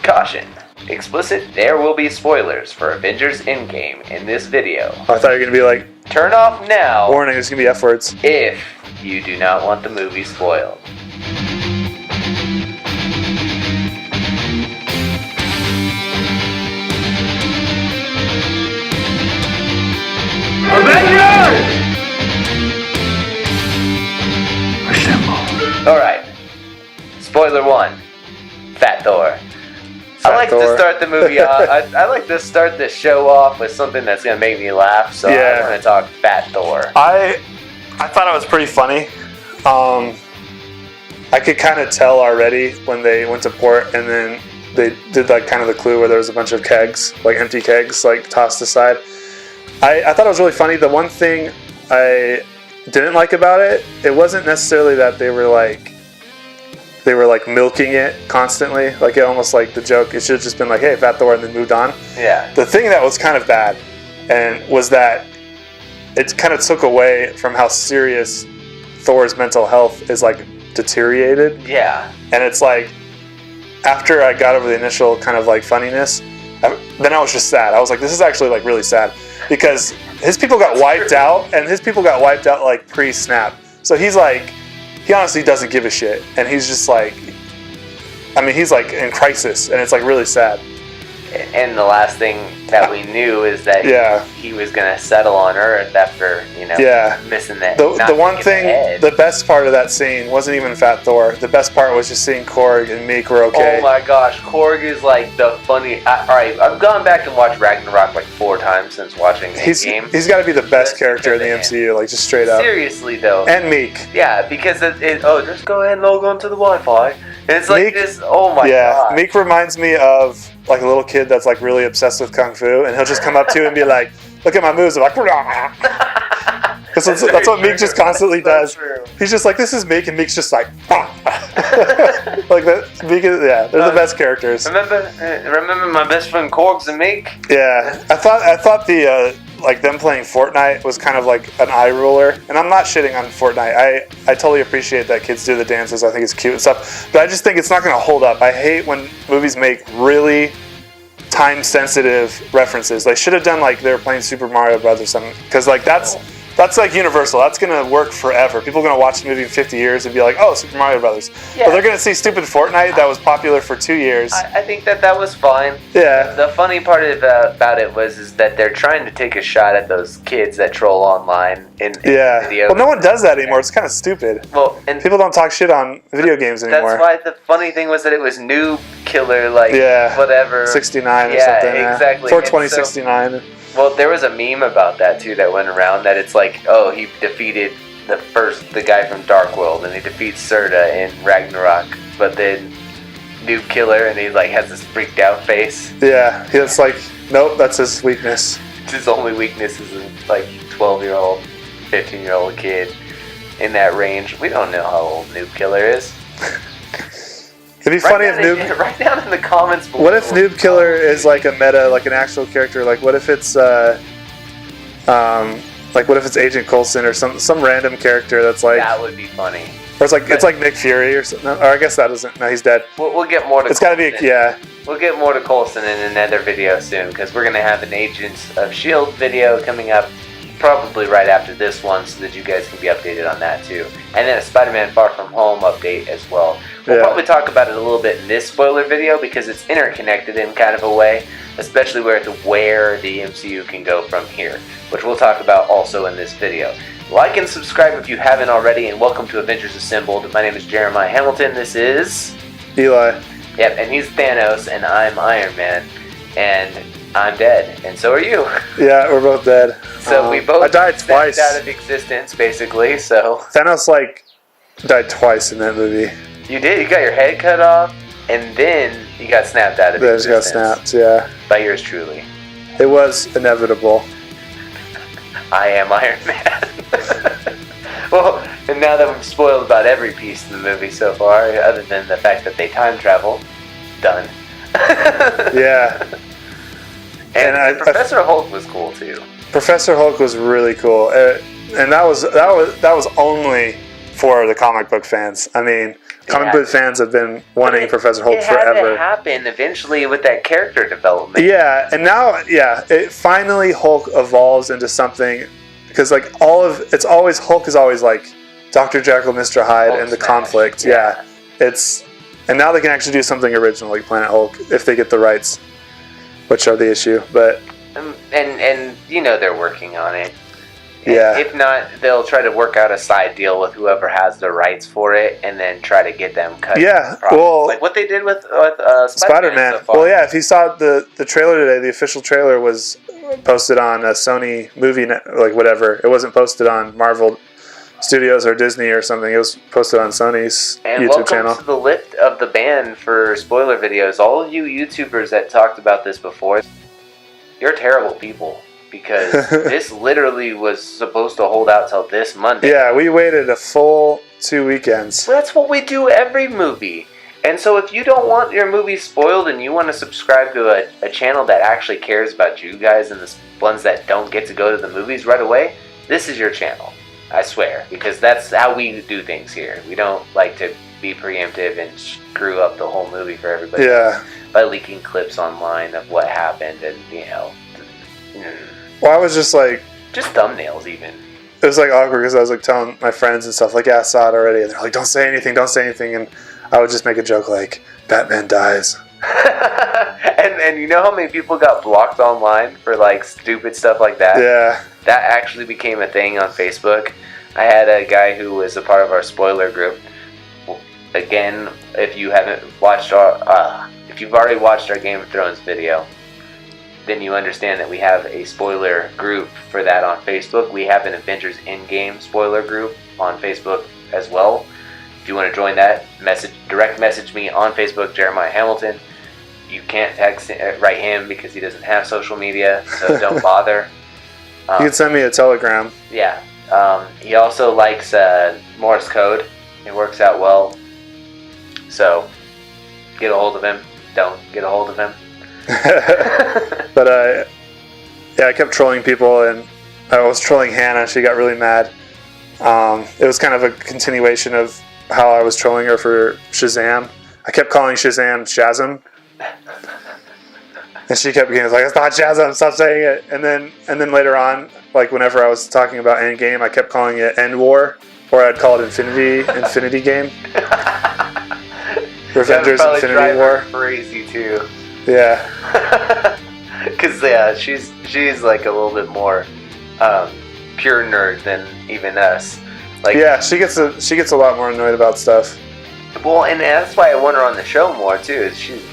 Caution. Explicit, there will be spoilers for Avengers Endgame in this video. I thought you were going to be like, Turn off now warning, there's going to be F words. if you do not want the movie spoiled. Avengers! Assemble. Alright. Spoiler 1. Fat Thor. I like to start the movie off. I like to start the show off with something that's going to make me laugh, so Yeah. I'm going to talk Fat Thor. I thought it was pretty funny. I could kind of tell already when they went to port and then they did like kind of the clue where there was a bunch of kegs, like empty kegs, like tossed aside. I thought it was really funny. The one thing I didn't like about it, it wasn't necessarily that they were like milking it constantly. Like it almost like the joke, it should have just been like, hey, Fat Thor, and then moved on. Yeah. The thing that was kind of bad and was that it kind of took away from how serious Thor's mental health is like deteriorated. Yeah. And it's like, after I got over the initial kind of like funniness, then I was just sad. I was like, this is actually like really sad because his people got wiped out, and his people got wiped out like pre-snap. So he's like, he honestly doesn't give a shit, and he's just like, I mean, he's like in crisis, and it's like really sad. And the last thing that we knew is that he was going to settle on Earth after, missing that. The one thing, the best part of that scene wasn't even Fat Thor. The best part was just seeing Korg and Meek were okay. Oh my gosh, Korg is like the funny. Alright, I've gone back and watched Ragnarok like 4 times since watching Endgame. He's got to be the best character in the MCU, like just straight up. Seriously though. And Meek. Yeah, because just go ahead and log on to the Wi-Fi. And it's like Meek, this, oh my god. Yeah, Meek reminds me of like a little kid that's like really obsessed with Kung Fu, and he'll just come up to you and be like, look at my moves. I'm like, because that's what Meek just constantly does. True. He's just like, this is Meek, and Meek's just like, like that. Meek is, they're the best characters. Remember my best friend Korgs and Meek? Yeah, I thought the like them playing Fortnite was kind of like an eye roller, and I'm not shitting on Fortnite. I totally appreciate that kids do the dances. I think it's cute and stuff, but I just think it's not going to hold up. I hate when movies make really time-sensitive references. They should have done like they were playing Super Mario Bros. Or something, because like that's like universal. That's going to work forever. People are going to watch the movie in 50 years and be like, oh, Super Mario Brothers. Yeah. But they're going to see stupid Fortnite that was popular for 2 years. I think that was fine. Yeah. The funny part about it is that they're trying to take a shot at those kids that troll online in video. Well, no one does that anymore. It's kind of stupid. Well, and people don't talk shit on video games anymore. That's why the funny thing was that it was Noob Killer, like whatever. 69 or something. Yeah, exactly. 42069. Well, there was a meme about that too that went around that it's like, oh, he defeated the guy from Dark World, and he defeats Serta in Ragnarok, but then Noob Killer, and he like has this freaked out face. Yeah, it's like, nope, that's his weakness. His only weakness is a like 12-year-old, 15-year-old kid in that range. We don't know how old Noob Killer is. It'd be funny if Noob... Write down in the comments below. What if Noob Killer is like a meta, like an actual character? Like, what if it's, what if it's Agent Coulson or some random character that's like... That would be funny. Or it's like Nick Fury or something. Or I guess that doesn't... No, he's dead. We'll get more to It's got to be... Yeah. We'll get more to Coulson in another video soon, because we're going to have an Agents of S.H.I.E.L.D. video coming up probably right after this one, so that you guys can be updated on that too. And then a Spider-Man Far From Home update as well. We'll probably talk about it a little bit in this spoiler video, because it's interconnected in kind of a way, especially where the MCU can go from here, which we'll talk about also in this video. Like and subscribe if you haven't already, and welcome to Avengers Assembled. My name is Jeremiah Hamilton. This is... Eli. Yep, and he's Thanos, and I'm Iron Man, and I'm dead, and so are you. Yeah, we're both dead. So we both I died twice. Out of existence, basically, so... Thanos, like, died twice in that movie. You did? You got your head cut off, and then you got snapped out of existence. Then got snapped, yeah. By yours truly. It was inevitable. I am Iron Man. Well, and now that we've spoiled about every piece of the movie so far, other than the fact that they time travel, done. Yeah. And Professor Hulk was cool too. Professor Hulk was really cool, and that was only for the comic book fans. I mean, Comic book fans have been wanting Professor Hulk forever. It had to happen eventually with that character development. Yeah, and now, it finally Hulk evolves into something, because like Hulk is always like Dr. Jekyll, Mr. Hyde, Hulk and the smash. conflict. Yeah, and now they can actually do something original like Planet Hulk if they get the rights, which are the issue. But and they're working on it. Yeah. If not, they'll try to work out a side deal with whoever has the rights for it, and then try to get them cut. Yeah, like what they did with Spider-Man. so far. Well, yeah. If you saw the trailer today, the official trailer was posted on a Sony movie like whatever. It wasn't posted on Marvel Studios or Disney or something. It was posted on Sony's And YouTube channel. welcome to the lift of the ban for spoiler videos. All of you YouTubers that talked about this before, you're terrible people. Because this literally was supposed to hold out till this Monday. Yeah, we waited a full 2 weekends. Well, that's what we do every movie. And so if you don't want your movie spoiled and you want to subscribe to a channel that actually cares about you guys and the ones that don't get to go to the movies right away, this is your channel. I swear. Because that's how we do things here. We don't like to be preemptive and screw up the whole movie for everybody. Yeah. By leaking clips online of what happened and, Well, I was just like... Just thumbnails, even. It was like awkward because I was like telling my friends and stuff like, I saw it already. And they're like, don't say anything. And I would just make a joke like, Batman dies. and you know how many people got blocked online for like stupid stuff like that? Yeah. That actually became a thing on Facebook. I had a guy who was a part of our spoiler group. Again, if you haven't watched if you've already watched our Game of Thrones video, then you understand that we have a spoiler group for that on Facebook. We have an Avengers Endgame Spoiler group on Facebook as well. If you want to join that, direct message me on Facebook, Jeremiah Hamilton. You can't write him because he doesn't have social media, so don't bother. You can send me a telegram. Yeah. He also likes Morse code. It works out well. So, get a hold of him. Don't get a hold of him. But I kept trolling people, and I was trolling Hannah. She got really mad. It was kind of a continuation of how I was trolling her for Shazam. I kept calling Shazam Shazam, and she kept being like, "It's not Shazam, stop saying it." And then later on, like whenever I was talking about Endgame, I kept calling it End War, or I'd call it Infinity Game. Avengers Infinity War. Crazy too. Yeah. Because she's like a little bit more pure nerd than even us. Like, yeah, she gets a lot more annoyed about stuff. Well, and that's why I want her on the show more too. Is she's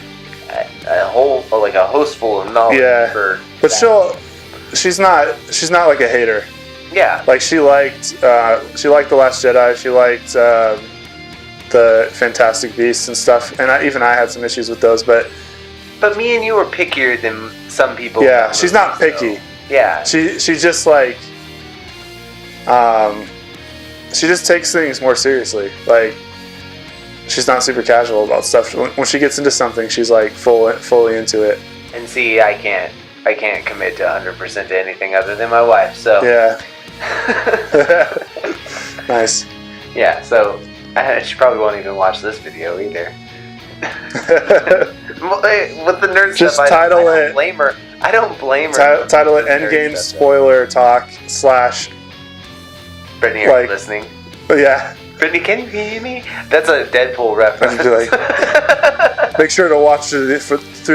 a host full of knowledge. Yeah, but she's not like a hater. Yeah, like she liked The Last Jedi. She liked the Fantastic Beasts and stuff. And I had some issues with those, but me and you were pickier than some people. Yeah, she's not picky. So, yeah, she just like she just takes things more seriously. Like she's not super casual about stuff. When she gets into something, she's like fully into it. And see, I can't commit to 100% to anything other than my wife. So yeah. Nice. Yeah, so she probably won't even watch this video either. With the nerd just stuff, title I don't blame her. I don't blame her. Title it Endgame Spoiler Talk / Brittany, are you listening? Yeah. Brittany, can you hear me? That's a Deadpool reference. Like, make sure to watch through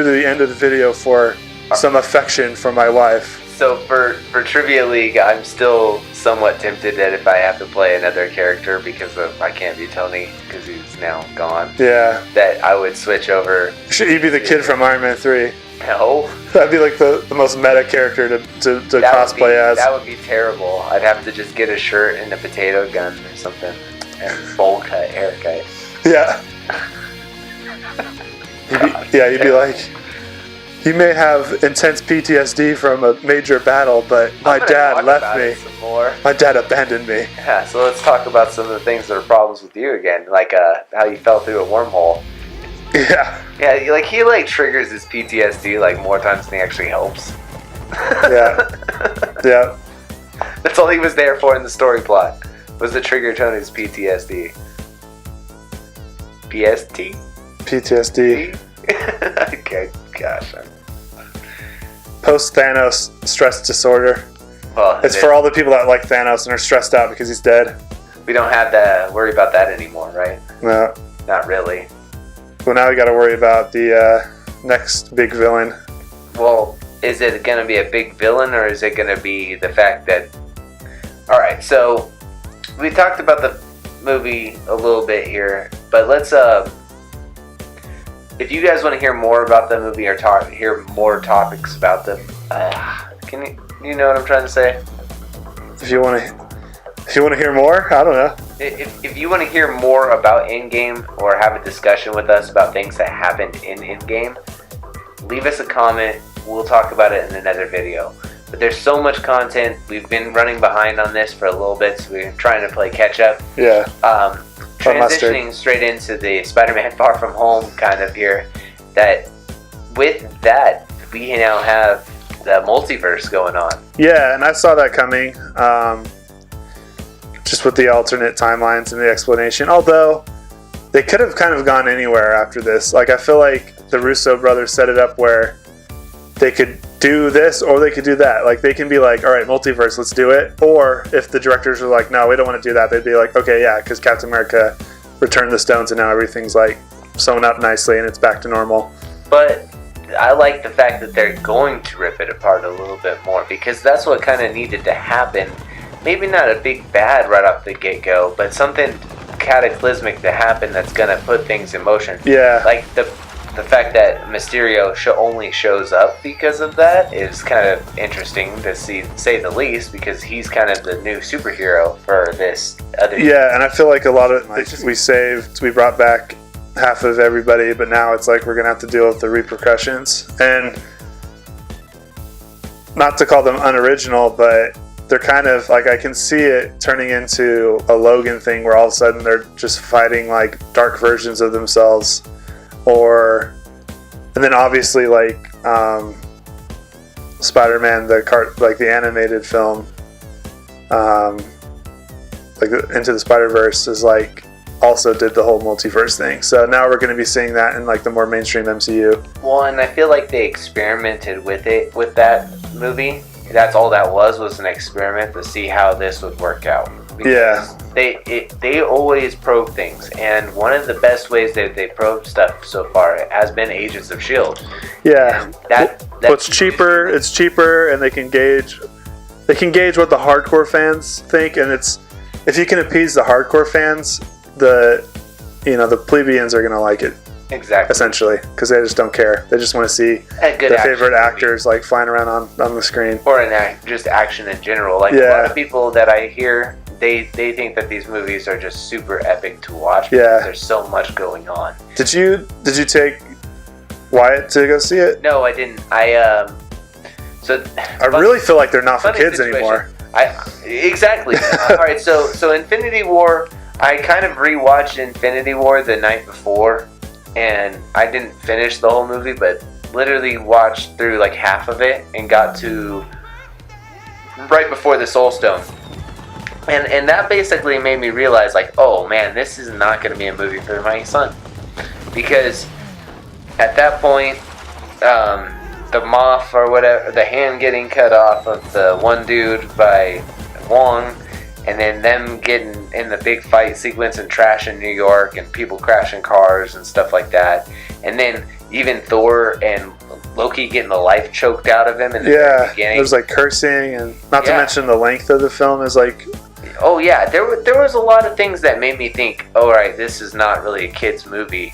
the end of the video for some affection from my wife. So for Trivia League, I'm still somewhat tempted that if I have to play another character because I can't be Tony because he's now gone. Yeah. That I would switch over. Should you be the kid from Iron Man 3? No. That'd be like the most meta character to cosplay as. That would be terrible. I'd have to just get a shirt and a potato gun or something. And bowl cut, haircut. Yeah. You'd be like, you may have intense PTSD from a major battle, but my dad left me. My dad abandoned me. Yeah, so let's talk about some of the things that are problems with you again, like how you fell through a wormhole. Yeah. Yeah, like he triggers his PTSD like more times than he actually helps. Yeah. Yeah. That's all he was there for in the story plot, was to trigger Tony's PTSD. PST? PTSD. Okay, gosh. Post-Thanos stress disorder. Well, It's for all the people that like Thanos and are stressed out because he's dead. we don't have to worry about that anymore, right? No. Not really. Well, now we got to worry about the next big villain. Well, is it going to be a big villain, or is it going to be the fact that... Alright, so we talked about the movie a little bit here, but let's... if you guys want to hear more about the movie or hear more topics about them, can you know what I'm trying to say? If you want to hear more, I don't know. If you want to hear more about Endgame or have a discussion with us about things that happened in Endgame, leave us a comment. We'll talk about it in another video. But there's so much content. We've been running behind on this for a little bit, so we're trying to play catch up. Yeah. Transitioning straight into the Spider-Man Far From Home kind of here, that with that, we now have the multiverse going on. Yeah, and I saw that coming. Just with the alternate timelines and the explanation. Although, they could have kind of gone anywhere after this. Like, I feel like the Russo brothers set it up where they could do this or they could do that. Like, they can be like, all right, multiverse, let's do it. Or if the directors are like, no, we don't want to do that, they'd be like, okay, yeah, because Captain America returned the stones and now everything's like sewn up nicely and it's back to normal. But I like the fact that they're going to rip it apart a little bit more, because that's what kind of needed to happen. Maybe not a big bad right off the get-go, but something cataclysmic to happen that's going to put things in motion. Yeah. Like the fact that Mysterio only shows up because of that is kind of interesting to say the least, because he's kind of the new superhero for this other... Yeah, and I feel like a lot of... Like, we brought back half of everybody, but now it's like we're going to have to deal with the repercussions. And not to call them unoriginal, but they're kind of like, I can see it turning into a Logan thing where all of a sudden they're just fighting like dark versions of themselves. And then obviously like Spider-Man, the animated film, like Into the Spider-Verse is like also did the whole multiverse thing. So now we're going to be seeing that in like the more mainstream MCU. Well, and I feel like they experimented with it with that movie. That's all that was an experiment to see how this would work out. Yeah. They always probe things, and one of the best ways that they probe stuff so far has been Agents of S.H.I.E.L.D. Yeah. It's cheaper, and they can gauge what the hardcore fans think, and it's, if you can appease the hardcore fans, the plebeians are gonna like it. Exactly. Essentially, because they just don't care. They just want to see their favorite actors like flying around on the screen. Or just action in general. Like, a lot of people that I hear, they think that these movies are just super epic to watch because there's so much going on. Did you take Wyatt to go see it? No, I didn't. I really feel like they're not for kids anymore. Exactly. All right, so Infinity War, I kind of rewatched Infinity War the night before. And I didn't finish the whole movie, but literally watched through like half of it and got to right before the Soul Stone. And that basically made me realize, like, oh man, this is not going to be a movie for my son. Because at that point, the Moff or whatever, the hand getting cut off of the one dude by Wong, and then them getting in the big fight sequence and trashing New York and people crashing cars and stuff like that. And then even Thor and Loki getting the life choked out of him in the very beginning. There's like cursing, and not to mention the length of the film is like... Oh yeah, there was a lot of things that made me think, alright, this is not really a kid's movie.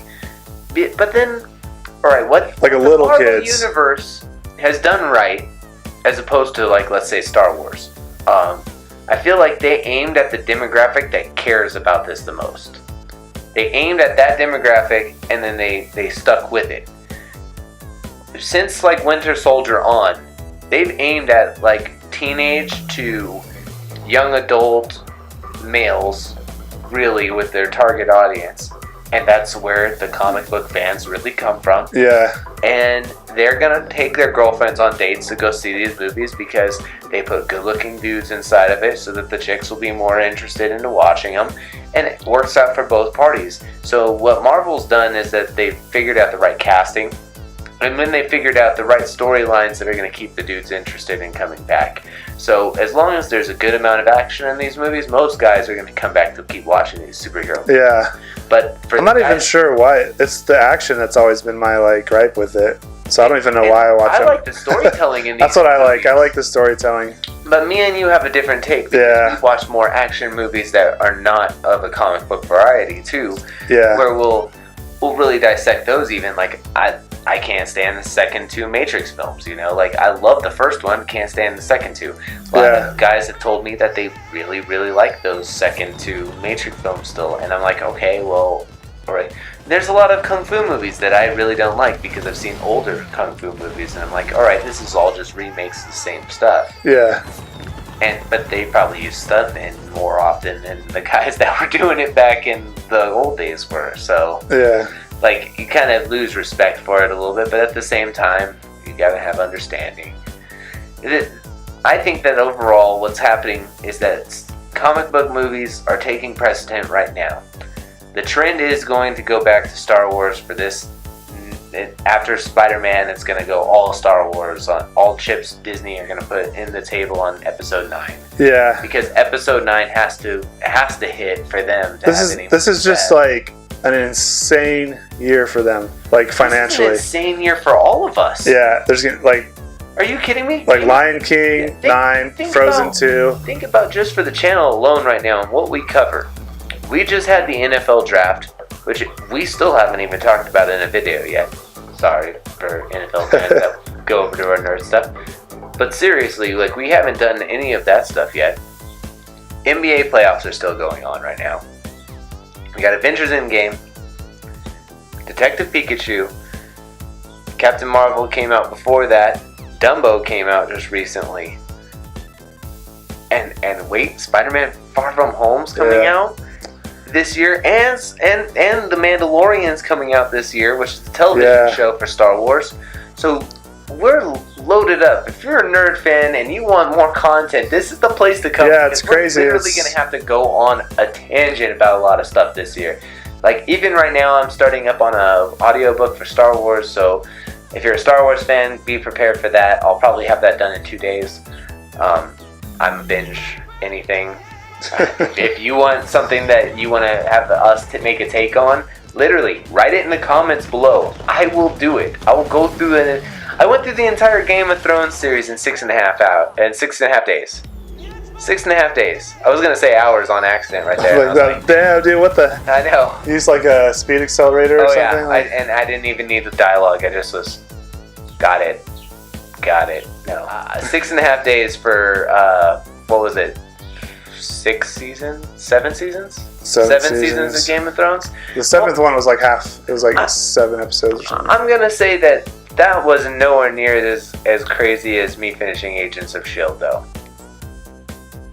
But then, alright, what like a little Marvel kids universe has done right, as opposed to, like, let's say Star Wars. I feel like they aimed at the demographic that cares about this the most. They aimed at that demographic, and then they stuck with it. Since, like, Winter Soldier on, they've aimed at, like, teenage to young adult males, really, with their target audience. and that's where the comic book fans really come from. Yeah. And they're gonna take their girlfriends on dates to go see these movies because they put good-looking dudes inside of it so that the chicks will be more interested into watching them, and it works out for both parties. So what Marvel's done is that they've figured out the right casting, and then they figured out the right storylines that are going to keep the dudes interested in coming back. So as long as there's a good amount of action in these movies, most guys are going to come back to keep watching these superhero movies. Yeah. But I'm not even sure why. It's the action that's always been my like gripe with it. So I don't even know why I watch it. I like the storytelling in these That's what I like. movies. I like the storytelling. But me and you have a different take because we watch more action movies that are not of a comic book variety too. Yeah. Where we'll really dissect those even. Like I can't stand the second two Matrix films, you know? Like, I love the first one, can't stand the second two. A lot of guys have told me that they really, really like those second two Matrix films still. And I'm like, okay, well, all right. There's a lot of Kung Fu movies that I really don't like because I've seen older Kung Fu movies. And I'm like, all right, this is all just remakes of the same stuff. Yeah. But they probably use stuntmen more often than the guys that were doing it back in the old days were. So... Yeah. Like, you kind of lose respect for it a little bit, but at the same time, you gotta have understanding. I think that overall, what's happening is that comic book movies are taking precedent right now. The trend is going to go back to Star Wars for this. After Spider-Man, it's going to go all Star Wars. All chips Disney are going to put in the table on Episode 9. Yeah. Because Episode 9 has to hit for them to have any This is just like an insane year for them, like financially. This is an insane year for all of us. Yeah, there's like. Are you kidding me? Like Lion King, 9, Frozen 2. Think about just for the channel alone right now and what we cover. We just had the NFL draft, which we still haven't even talked about in a video yet. Sorry for NFL fans that go over to our nerd stuff. But seriously, like, we haven't done any of that stuff yet. NBA playoffs are still going on right now. We got Avengers Endgame, Detective Pikachu, Captain Marvel came out before that, Dumbo came out just recently, and wait, Spider-Man Far From Home's coming out this year, and The Mandalorian's coming out this year, which is the television show for Star Wars. So we're loaded up. If you're a nerd fan and you want more content, this is the place to come. Yeah, it's crazy. We're literally going to have to go on a tangent about a lot of stuff this year. Like, even right now, I'm starting up on a audiobook for Star Wars, so if you're a Star Wars fan, be prepared for that. I'll probably have that done in 2 days. I'm a binge anything. If you want something that you want to have us to make a take on, literally, write it in the comments below. I will do it. I will go through it. I went through the entire Game of Thrones series in 6.5 days. 6.5 days. I was going to say hours on accident right there. Like, damn, dude, what the? I know. You used like a speed accelerator or something? Yeah, and I didn't even need the dialogue. I just was, got it. No. 6.5 days for, what was it? 6 seasons? 7 seasons? 7 seasons of Game of Thrones? The 7th one was like half. It was like 7 episodes or something. I'm going to say that was nowhere near as crazy as me finishing Agents of S.H.I.E.L.D. though.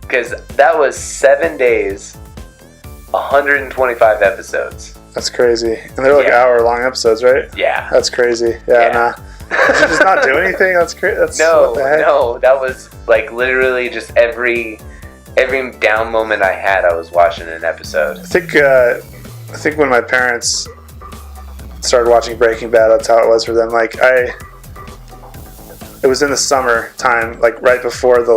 Because that was 7 days, 125 episodes. That's crazy. And they're like hour-long episodes, right? Yeah. That's crazy. Yeah. Nah. Did you just not do anything? That's crazy. No, that was like literally just every down moment I had, I was watching an episode. I think when my parents started watching Breaking Bad, that's how it was for them. Like it was in the summer time, like right before the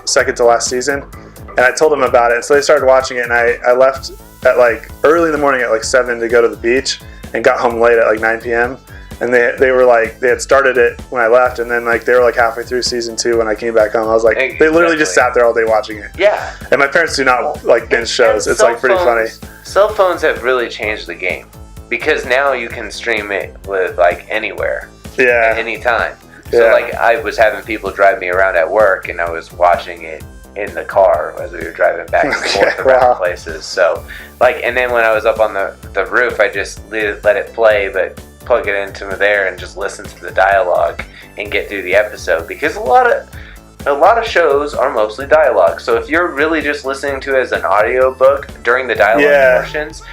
second to last season, and I told them about it. So they started watching it, and I left at like early in the morning at like 7 to go to the beach, and got home late at like 9 p.m. And they were like, they had started it when I left, and then like they were like halfway through season 2 when I came back home. I was like, they literally just sat there all day watching it. Yeah. And my parents do not like binge shows. It's like pretty funny. Cell phones have really changed the game because now you can stream it with like anywhere. Yeah. At any time. So like I was having people drive me around at work, and I was watching it in the car as we were driving back and forth around places. So like, and then when I was up on the roof, I just let it play, but plug it into there and just listen to the dialogue and get through the episode, because a lot of shows are mostly dialogue. So if you're really just listening to it as an audio book during the dialogue portions,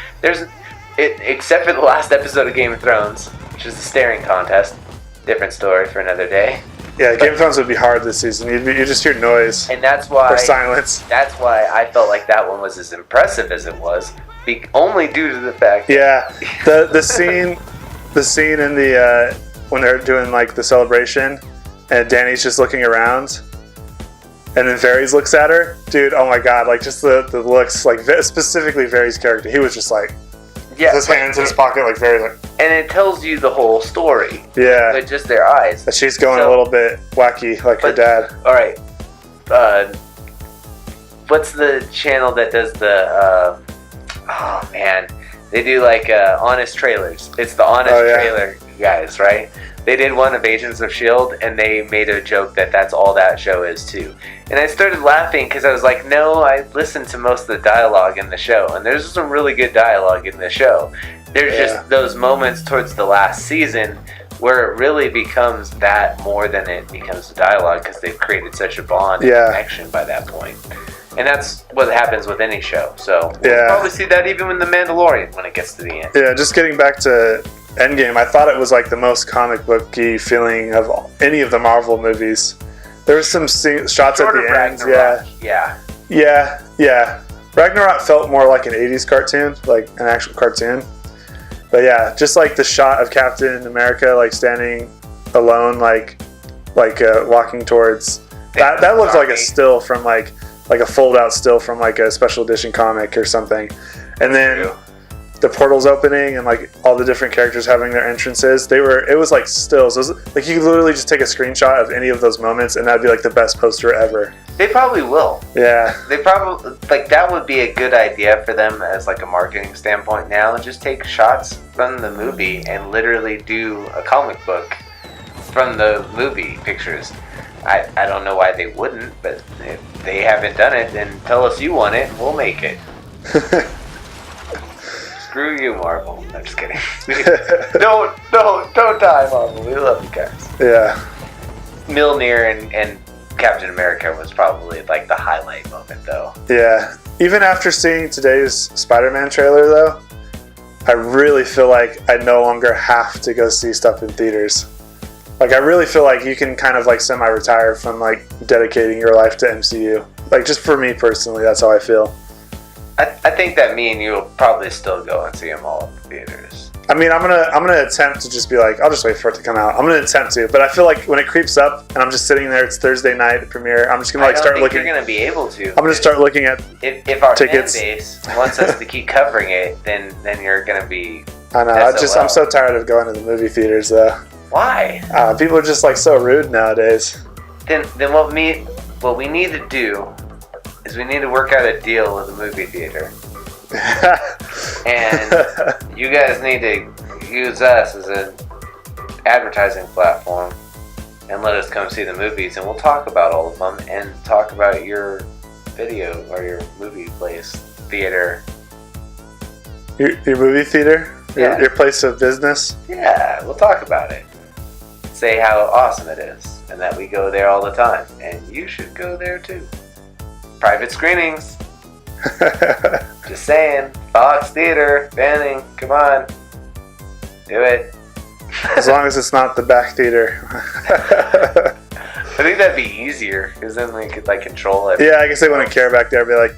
except for the last episode of Game of Thrones, which is the staring contest. Different story for another day. Yeah, Game of Thrones would be hard this season. You just hear noise. And that's why... Or silence. That's why I felt like that one was as impressive as it was. Only due to the fact... Yeah. The scene in the... when they're doing, like, the celebration, and Dany's just looking around, and then Varys looks at her. Dude, oh my god, like, just the looks, like, specifically Varys' character. He was just, like... Yeah, his hands in his pocket, like, very, like... And it tells you the whole story. Yeah. With just their eyes. That she's going a little bit wacky, like her dad. Alright. What's the channel that does the... oh, man. They do, like, honest trailers. It's the honest trailer guys, right? They did one of Agents of S.H.I.E.L.D. and they made a joke that that's all that show is, too. And I started laughing because I was like, no, I listened to most of the dialogue in the show. And there's some really good dialogue in the show. There's just those moments towards the last season where it really becomes that more than it becomes the dialogue because they've created such a bond and connection by that point. And that's what happens with any show. So we'll probably see that even with The Mandalorian when it gets to the end. Yeah, just getting back to Endgame, I thought it was like the most comic booky feeling of any of the Marvel movies. There was some shots at the end. Yeah. Ragnarok felt more like an 80s cartoon, like an actual cartoon. But yeah, just like the shot of Captain America, like standing alone, like walking towards that looked like a still from like a fold out still from like a special edition comic or something. And then the portals opening and like all the different characters having their entrances, it was like stills. It was like you could literally just take a screenshot of any of those moments and that'd be like the best poster ever. They probably will. Yeah. They probably, like, that would be a good idea for them as like a marketing standpoint now. Just take shots from the movie and literally do a comic book from the movie pictures. I don't know why they wouldn't, but if they haven't done it, then tell us you want it and we'll make it. Screw you, Marvel. I'm just kidding. Don't die, Marvel. We love you guys. Yeah. Mjolnir and Captain America was probably like the highlight moment, though. Yeah. Even after seeing today's Spider-Man trailer, though, I really feel like I no longer have to go see stuff in theaters. Like, I really feel like you can kind of like semi-retire from like dedicating your life to MCU. Like, just for me personally, that's how I feel. I think that me and you will probably still go and see them all in the theaters. I mean, I'm gonna attempt to just be like, I'll just wait for it to come out. I'm gonna attempt to, but I feel like when it creeps up and I'm just sitting there, it's Thursday night, the premiere. I'm just gonna like start looking. You're gonna be able to. I'm gonna start looking at if our tickets. fan base wants us to keep covering it, then you're gonna be. I know. I'm so tired of going to the movie theaters though. Why? People are just like so rude nowadays. Then what we need to do is we need to work out a deal with the movie theater. And you guys need to use us as an advertising platform and let us come see the movies, and we'll talk about all of them and talk about your video or your movie place theater. Your movie theater? Yeah. Your place of business? Yeah, we'll talk about it. Say how awesome it is and that we go there all the time, and you should go there too. Private screenings. Just saying. Fox Theater, Banning, come on. Do it. As long as it's not the back theater. I think that'd be easier, because then we could like control it. Yeah, I guess they wouldn't care back there. Be like,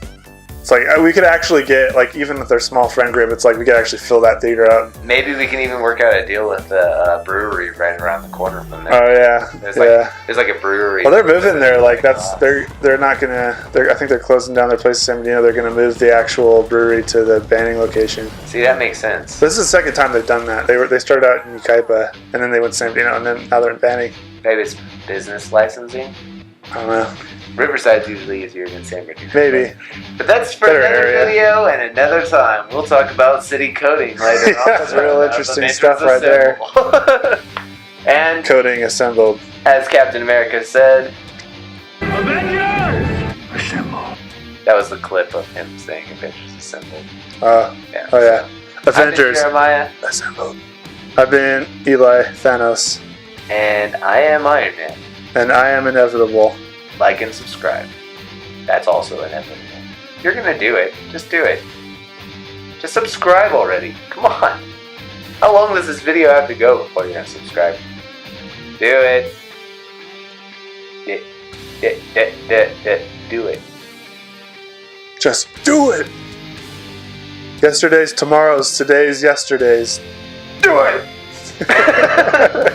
it's like we could actually get like, even with their small friend group, it's like we could actually fill that theater up. Maybe we can even work out a deal with the brewery right around the corner from there. Oh yeah, there's like a brewery. Well, they're moving there. Like they're not gonna. I think they're closing down their place in San Bernardino. They're gonna move the actual brewery to the Banning location. See, that makes sense. This is the second time they've done that. They started out in Ukaipa and then they went to San Bernardino and then now they're in Banning. Maybe it's business licensing. I don't know. Riverside's usually easier than San Bernardino. Maybe. But that's for another video and another time. We'll talk about city coding later on. That's real interesting stuff right there. And coding assembled. As Captain America said, Avengers Assemble. That was the clip of him saying Avengers Assembled. Yeah. Oh yeah. Avengers Jeremiah Assembled. I've been Eli Thanos. And I am Iron Man. And I am inevitable. Like and subscribe. That's also inevitable. You're gonna do it. Just do it. Just subscribe already. Come on. How long does this video have to go before you're gonna subscribe? Do it. Do it. Just do it. Yesterday's tomorrow's, today's yesterday's. Do it.